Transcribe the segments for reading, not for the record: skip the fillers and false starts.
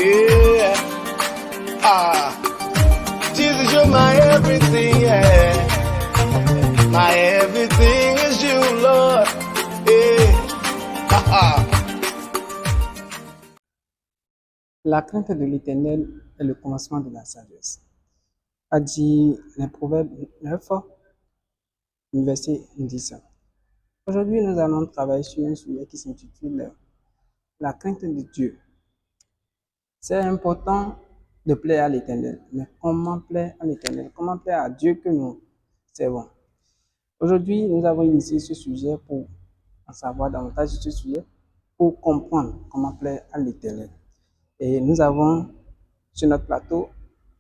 Yeah. Ah. Jesus, you're my everything, yeah. My everything is you, Lord. Yeah. Ah. La crainte de l'Éternel est le commencement de la sagesse, a dit les Proverbes 9, verset 10. Aujourd'hui, nous allons travailler sur un sujet qui s'intitule la crainte de Dieu. C'est important de plaire à l'Éternel, mais comment plaire à l'Éternel? Comment plaire à Dieu que nous servons? Aujourd'hui, nous avons initié ce sujet pour en savoir davantage sur ce sujet, pour comprendre comment plaire à l'Éternel. Et nous avons sur notre plateau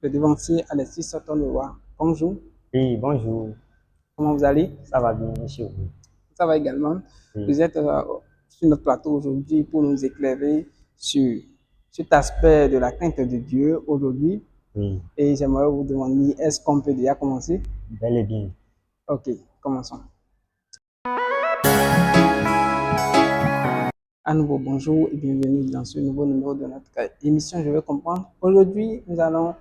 le devancier Alexis Sotonowa. Bonjour. Oui, bonjour. Comment vous allez? Ça va bien, monsieur? Ça va également. Oui. Vous êtes sur notre plateau aujourd'hui pour nous éclairer sur cet aspect de la crainte de Dieu aujourd'hui. Oui, Et j'aimerais vous demander, est-ce qu'on peut déjà commencer? bel et bien. Ok, commençons. À nouveau, bonjour et bienvenue dans ce nouveau numéro de notre émission Je veux comprendre. Aujourd'hui, nous allons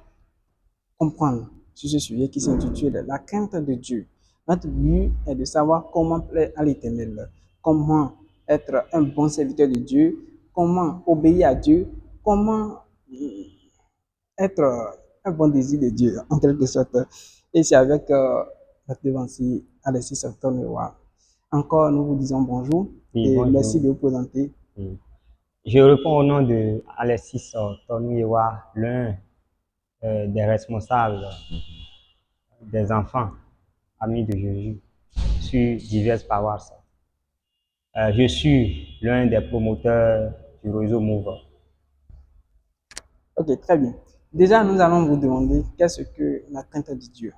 comprendre sur ce sujet qui s'intitule la crainte de Dieu. Notre but est de savoir comment plaire à l'Éternel, comment être un bon serviteur de Dieu, comment obéir à Dieu, comment être un bon désir de Dieu, en quelque sorte. Et c'est avec notre devancier Alexis Sotonowa. Encore, nous vous disons bonjour Oui, et bonjour. merci de vous présenter. Oui. Je réponds au nom de Alexis Tonuyewa, l'un des responsables des enfants amis de Jésus sur diverses paroisses. Je suis l'un des promoteurs du réseau Move. Ok, très bien. Déjà, nous allons vous demander qu'est-ce que la crainte de Dieu.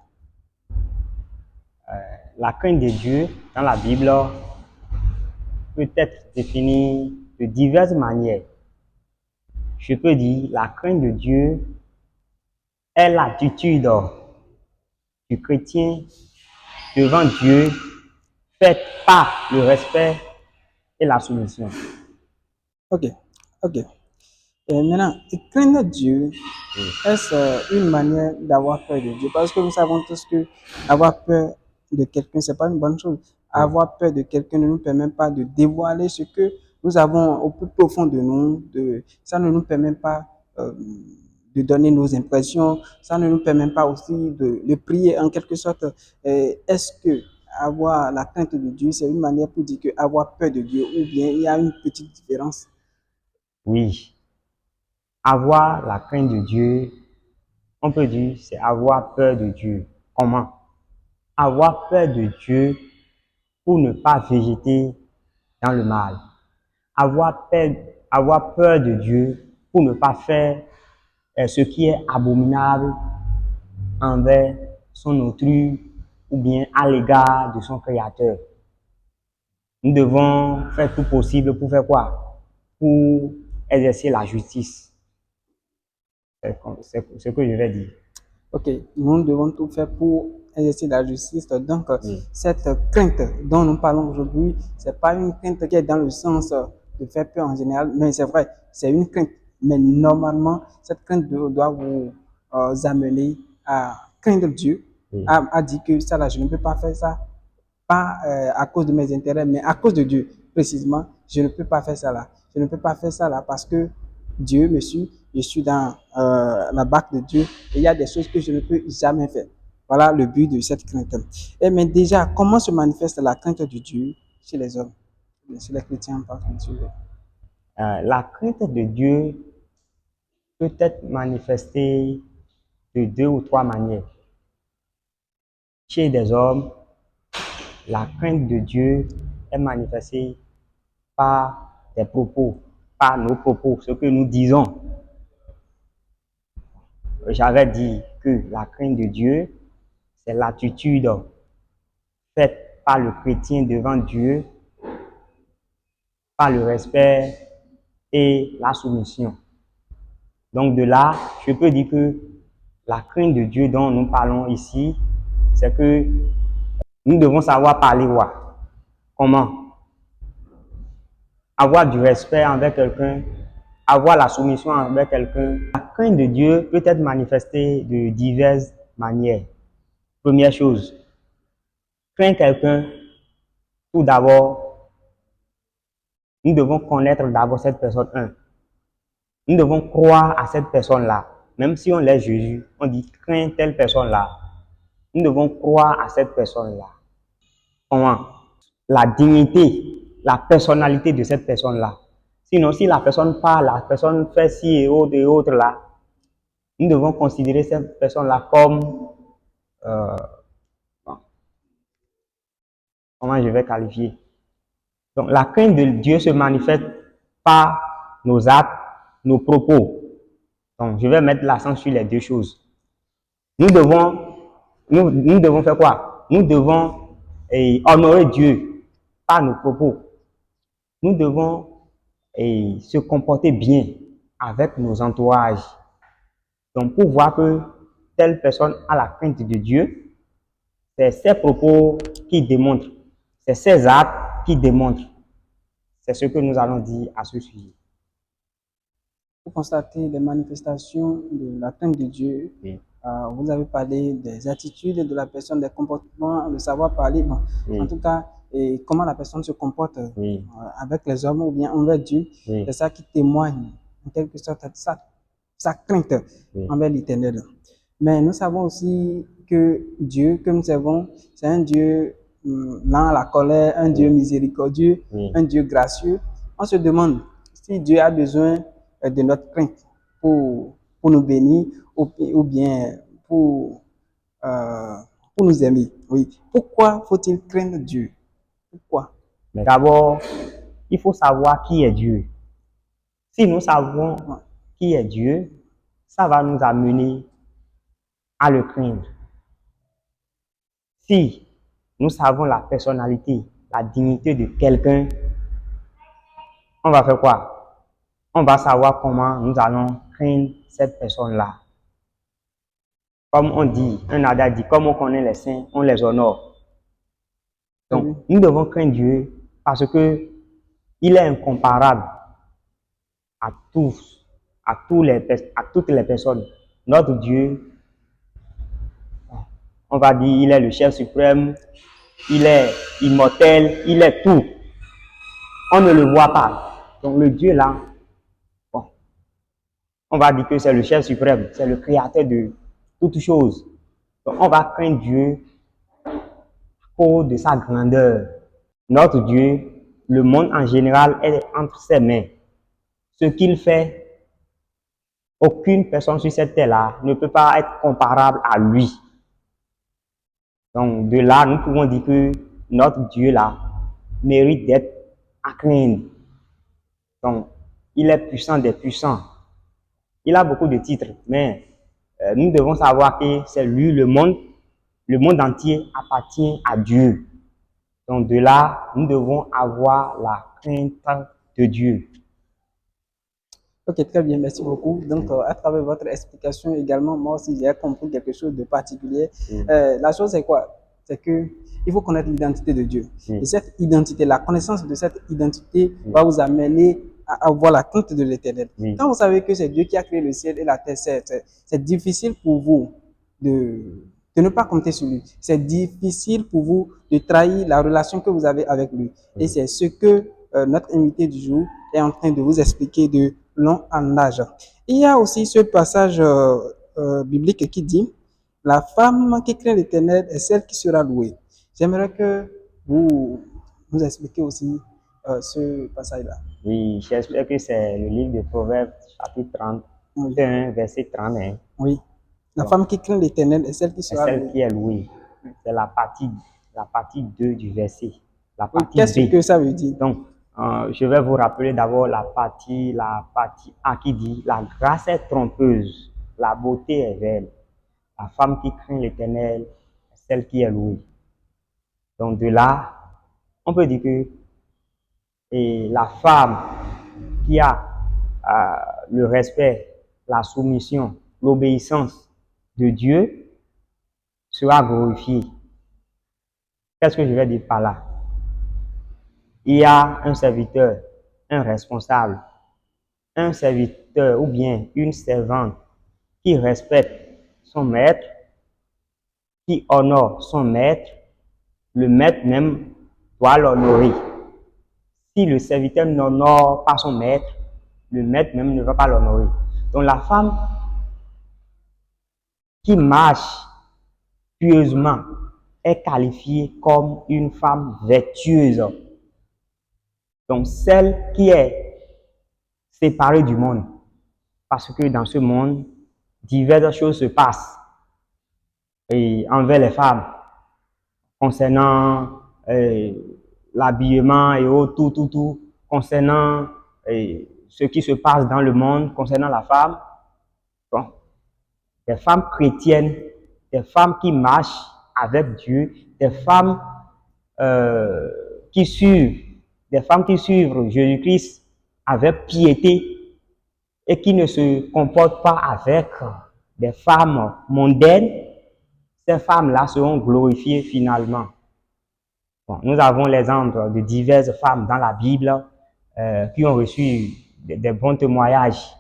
La crainte de Dieu dans la Bible peut être définie de diverses manières. Je peux dire la crainte de Dieu est l'attitude du chrétien devant Dieu faite par le respect et la soumission. Ok, ok. Et maintenant, craindre Dieu, est-ce une manière d'avoir peur de Dieu? Parce que nous savons tous que avoir peur de quelqu'un, c'est pas une bonne chose. Avoir peur de quelqu'un ne nous permet pas de dévoiler ce que nous avons au plus profond de nous. Ça ne nous permet pas de donner nos impressions. Ça ne nous permet pas aussi de prier en quelque sorte. Est-ce que avoir la crainte de Dieu, c'est une manière pour dire que avoir peur de Dieu, ou bien il y a une petite différence? Oui, avoir la crainte de Dieu, on peut dire, c'est avoir peur de Dieu. Comment? Avoir peur de Dieu pour ne pas végéter dans le mal. Avoir peur de Dieu pour ne pas faire ce qui est abominable envers son autrui ou bien à l'égard de son Créateur. Nous devons faire tout possible pour faire quoi? Pour exercer la justice. C'est ce que je vais dire. Ok, nous devons tout faire pour exercer la justice. Donc, Oui. cette crainte dont nous parlons aujourd'hui, c'est pas une crainte qui est dans le sens de faire peur en général, mais c'est vrai, c'est une crainte. Mais normalement, cette crainte doit vous amener à craindre Dieu, Oui. à dire que ça là, je ne peux pas faire ça, pas à cause de mes intérêts, mais à cause de Dieu. Précisément, je ne peux pas faire ça là. Je ne peux pas faire ça là parce que Dieu me suit, je suis dans la barque de Dieu et il y a des choses que je ne peux jamais faire. Voilà le but de cette crainte. Et mais déjà, comment se manifeste la crainte de Dieu chez les hommes, chez les chrétiens en particulier? La crainte de Dieu peut être manifestée de 2 ou 3 manières. Chez des hommes, la crainte de Dieu est manifestée par des propos, par nos propos, ce que nous disons. J'avais dit que la crainte de Dieu, c'est l'attitude faite par le chrétien devant Dieu, par le respect et la soumission. Donc de là, je peux dire que la crainte de Dieu dont nous parlons ici, c'est que nous devons savoir parler quoi. Comment? Avoir du respect envers quelqu'un, avoir la soumission envers quelqu'un. La crainte de Dieu peut être manifestée de diverses manières. Première chose, craindre quelqu'un, tout d'abord, nous devons connaître d'abord cette personne. Nous devons croire à cette personne-là. Même si on laisse Jésus, on dit crains telle personne-là. Nous devons croire à cette personne-là. Comment? La dignité, la personnalité de cette personne-là. Sinon, si la personne parle, la personne fait ci et autres là, nous devons considérer cette personne-là comme, comment je vais qualifier? Donc, la crainte de Dieu se manifeste par nos actes, nos propos. Donc, je vais mettre l'accent sur les deux choses. Nous devons faire quoi? Nous devons honorer Dieu par nos propos. Nous devons se comporter bien avec nos entourages. Donc, pour voir que telle personne a la crainte de Dieu, c'est ses propos qui démontrent, c'est ses actes qui démontrent. C'est ce que nous allons dire à ce sujet. Pour constater les manifestations de la crainte de Dieu, Oui. Vous avez parlé des attitudes de la personne, des comportements, le savoir parler. Bon, Oui. En tout cas, et comment la personne se comporte Oui. avec les hommes ou bien envers Dieu. Oui. C'est ça qui témoigne en quelque sorte de sa crainte envers l'Éternel. Mais nous savons aussi que Dieu, que nous servons, c'est un Dieu lent à la colère, un Dieu miséricordieux, un Dieu gracieux. On se demande si Dieu a besoin de notre crainte pour nous bénir ou bien pour nous aimer. Oui. Pourquoi faut-il craindre Dieu? Pourquoi? Mais d'abord, il faut savoir qui est Dieu. Si nous savons qui est Dieu, ça va nous amener à le craindre. Si nous savons la personnalité, la dignité de quelqu'un, on va faire quoi? On va savoir comment nous allons craindre cette personne-là. Comme on dit, un adage dit, comme on connaît les saints, on les honore. Donc, nous devons craindre Dieu parce que il est incomparable à tous, à toutes les personnes. Notre Dieu, on va dire, il est le chef suprême, il est immortel, il est tout. On ne le voit pas. Donc le Dieu là, bon, on va dire que c'est le chef suprême, c'est le créateur de toutes choses. Donc on va craindre Dieu à cause de sa grandeur. Notre Dieu, le monde en général est entre ses mains. Ce qu'il fait, aucune personne sur cette terre-là ne peut pas être comparable à lui. Donc, de là, nous pouvons dire que notre Dieu-là mérite d'être à craindre. Donc, il est puissant des puissants. Il a beaucoup de titres, mais nous devons savoir que c'est lui, le monde entier appartient à Dieu. Donc, de là, nous devons avoir la crainte de Dieu. Ok, très bien, merci beaucoup. Donc, à travers votre explication également, moi aussi, j'ai compris quelque chose de particulier. La chose, c'est quoi? C'est que il faut connaître l'identité de Dieu. Et cette identité, la connaissance de cette identité va vous amener à avoir la crainte de l'Éternel. Quand vous savez que c'est Dieu qui a créé le ciel et la terre, c'est difficile pour vous de ne pas compter sur lui. C'est difficile pour vous de trahir la relation que vous avez avec lui. Et c'est ce que notre invité du jour est en train de vous expliquer de long en âge. Il y a aussi ce passage biblique qui dit « La femme qui craint l'Éternel est celle qui sera louée ». J'aimerais que vous nous expliquiez aussi ce passage-là. Oui, j'espère que c'est le livre de Proverbes, chapitre 31, verset 31. Oui. La femme qui craint l'Éternel est celle qui sera louée. C'est celle qui est louée. C'est la partie 2 du verset. La partie Qu'est-ce B. que ça veut dire? Donc, je vais vous rappeler d'abord la partie A qui dit « La grâce est trompeuse, la beauté est vaine. La femme qui craint l'Éternel est celle qui est louée. » Donc, de là, on peut dire que la femme qui a le respect, la soumission, l'obéissance de Dieu sera glorifiée. Qu'est-ce que je vais dire par là? Il y a un serviteur, un responsable, un serviteur ou bien une servante qui respecte son maître, qui honore son maître, le maître même doit l'honorer. Si le serviteur n'honore pas son maître, le maître même ne va pas l'honorer. Donc la femme qui marche pieusement est qualifiée comme une femme vertueuse. Donc celle qui est séparée du monde, parce que dans ce monde, diverses choses se passent et envers les femmes, concernant l'habillement et autres, tout, concernant ce qui se passe dans le monde, concernant la femme. Bon, des femmes chrétiennes, des femmes qui marchent avec Dieu, des femmes qui suivent Jésus-Christ avec piété et qui ne se comportent pas avec des femmes mondaines, ces femmes-là seront glorifiées finalement. Bon, nous avons l'exemple de diverses femmes dans la Bible qui ont reçu des bons témoignages.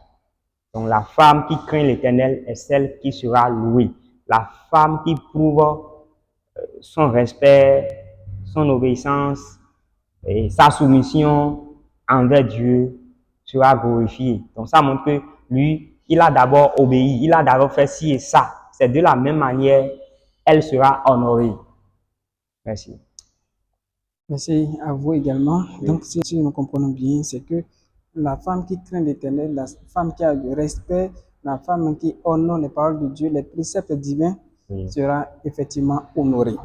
Donc la femme qui craint l'Éternel est celle qui sera louée. La femme qui prouve son respect, son obéissance et sa soumission envers Dieu sera glorifiée. Donc ça montre que lui, il a d'abord obéi, il a d'abord fait ci et ça. C'est de la même manière, elle sera honorée. Merci. Merci à vous également. Donc, si nous comprenons bien, c'est que la femme qui craint l'Éternel, la femme qui a du respect, la femme qui honore les paroles de Dieu, les préceptes divins, sera effectivement honorée.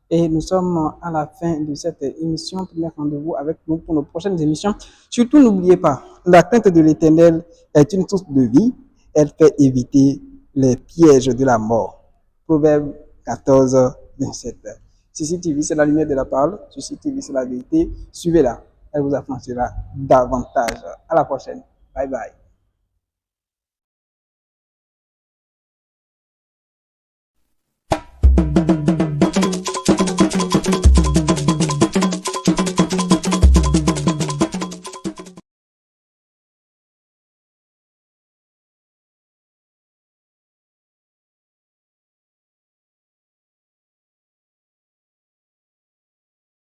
Et nous sommes à la fin de cette émission. Prenez rendez-vous avec nous pour nos prochaines émissions. Surtout, n'oubliez pas, la crainte de l'Éternel est une source de vie. Elle fait éviter les pièges de la mort. Proverbe 14, 27. Ceci TV, c'est la lumière de la parole. Ceci TV, c'est la vérité. Suivez-la. Elle vous affranchira davantage. À la prochaine. Bye bye.